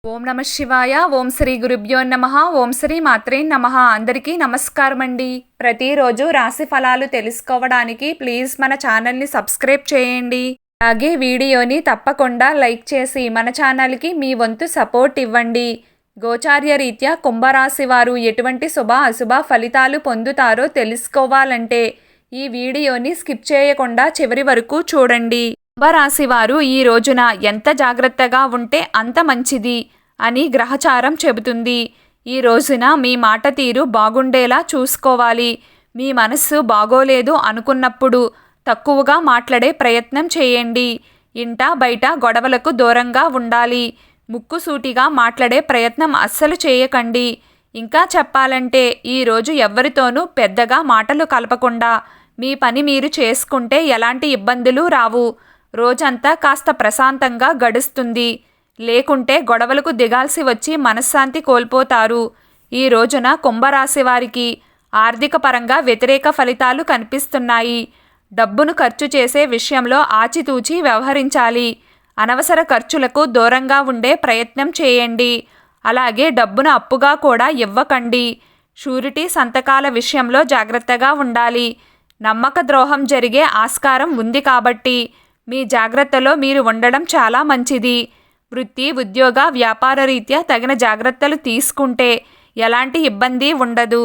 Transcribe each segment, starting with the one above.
ఓం నమ శివాయ. ఓం శ్రీ గురుభ్యో నమః. ఓం శ్రీ మాత్రే నమః. అందరికీ నమస్కారం అండి. ప్రతిరోజు రాశి ఫలాలు తెలుసుకోవడానికి ప్లీజ్ మన ఛానల్ని సబ్స్క్రైబ్ చేయండి. అలాగే వీడియోని తప్పకుండా లైక్ చేసి మన ఛానల్కి మీ వంతు సపోర్ట్ ఇవ్వండి. గోచార్య రీత్యా కుంభరాశి వారు ఎటువంటి శుభ అశుభ ఫలితాలు పొందుతారో తెలుసుకోవాలంటే ఈ వీడియోని స్కిప్ చేయకుండా చివరి వరకు చూడండి. కుంభరాశి వారు ఈ రోజున ఎంత జాగ్రత్తగా ఉంటే అంత మంచిది అని గ్రహచారం చెబుతుంది. ఈ రోజున మీ మాట తీరు బాగుండేలా చూసుకోవాలి. మీ మనస్సు బాగోలేదు అనుకున్నప్పుడు తక్కువగా మాట్లాడే ప్రయత్నం చేయండి. ఇంట బయట గొడవలకు దూరంగా ఉండాలి. ముక్కుసూటిగా మాట్లాడే ప్రయత్నం అస్సలు చేయకండి. ఇంకా చెప్పాలంటే ఈరోజు ఎవరితోనూ పెద్దగా మాటలు కలపకుండా మీ పని మీరు చేసుకుంటే ఎలాంటి ఇబ్బందులు రావు. రోజంతా కాస్త ప్రశాంతంగా గడుస్తుంది. లేకుంటే గొడవలకు దిగాల్సి వచ్చి మనశ్శాంతి కోల్పోతారు. ఈ రోజున కుంభరాశి వారికి ఆర్థిక పరంగా వ్యతిరేక ఫలితాలు కనిపిస్తున్నాయి. డబ్బును ఖర్చు చేసే విషయంలో ఆచితూచి వ్యవహరించాలి. అనవసర ఖర్చులకు దూరంగా ఉండే ప్రయత్నం చేయండి. అలాగే డబ్బును అప్పుగా కూడా ఇవ్వకండి. షూరిటీ సంతకాల విషయంలో జాగ్రత్తగా ఉండాలి. నమ్మక ద్రోహం జరిగే ఆస్కారం ఉంది కాబట్టి మీ జాగ్రత్తలో మీరు ఉండడం చాలా మంచిది. వృత్తి ఉద్యోగ వ్యాపార రీత్యా తగిన జాగ్రత్తలు తీసుకుంటే ఎలాంటి ఇబ్బంది ఉండదు.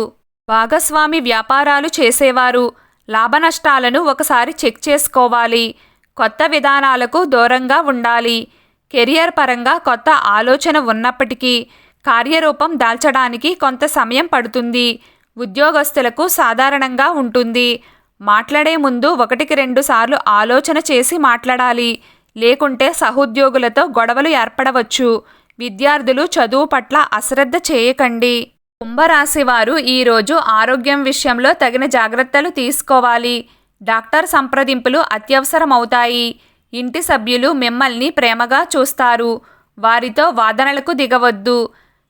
భాగస్వామి వ్యాపారాలు చేసేవారు లాభనష్టాలను ఒకసారి చెక్ చేసుకోవాలి. కొత్త విధానాలకు దూరంగా ఉండాలి. కెరియర్ పరంగా కొత్త ఆలోచన ఉన్నప్పటికీ కార్యరూపం దాల్చడానికి కొంత సమయం పడుతుంది. ఉద్యోగస్తులకు సాధారణంగా ఉంటుంది. మాట్లాడే ముందు 1-2 సార్లు ఆలోచన చేసి మాట్లాడాలి. లేకుంటే సహోద్యోగులతో గొడవలు ఏర్పడవచ్చు. విద్యార్థులు చదువు పట్ల అశ్రద్ధ చేయకండి. కుంభరాశి వారు ఈరోజు ఆరోగ్యం విషయంలో తగిన జాగ్రత్తలు తీసుకోవాలి. డాక్టర్ సంప్రదింపులు అత్యవసరమవుతాయి. ఇంటి సభ్యులు మిమ్మల్ని ప్రేమగా చూస్తారు. వారితో వాదనలకు దిగవద్దు.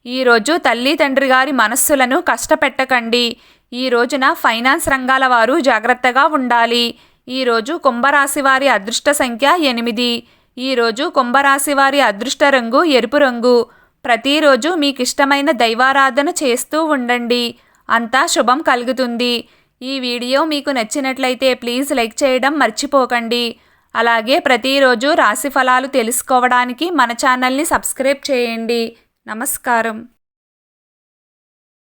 ఈరోజు తల్లి తండ్రి గారి మనస్సులను కష్టపెట్టకండి. ఈ రోజున ఫైనాన్స్ రంగాల వారు జాగ్రత్తగా ఉండాలి. ఈరోజు కుంభరాశి వారి అదృష్ట సంఖ్య 8. ఈరోజు కుంభరాశి వారి అదృష్ట రంగు ఎరుపు రంగు. ప్రతిరోజు మీకు ఇష్టమైన దైవారాధన చేస్తూ ఉండండి. అంతా శుభం కలుగుతుంది. ఈ వీడియో మీకు నచ్చినట్లయితే ప్లీజ్ లైక్ చేయడం మర్చిపోకండి. అలాగే ప్రతిరోజు రాశి ఫలాలు తెలుసుకోవడానికి మన ఛానల్ని సబ్స్క్రైబ్ చేయండి. నమస్కారం.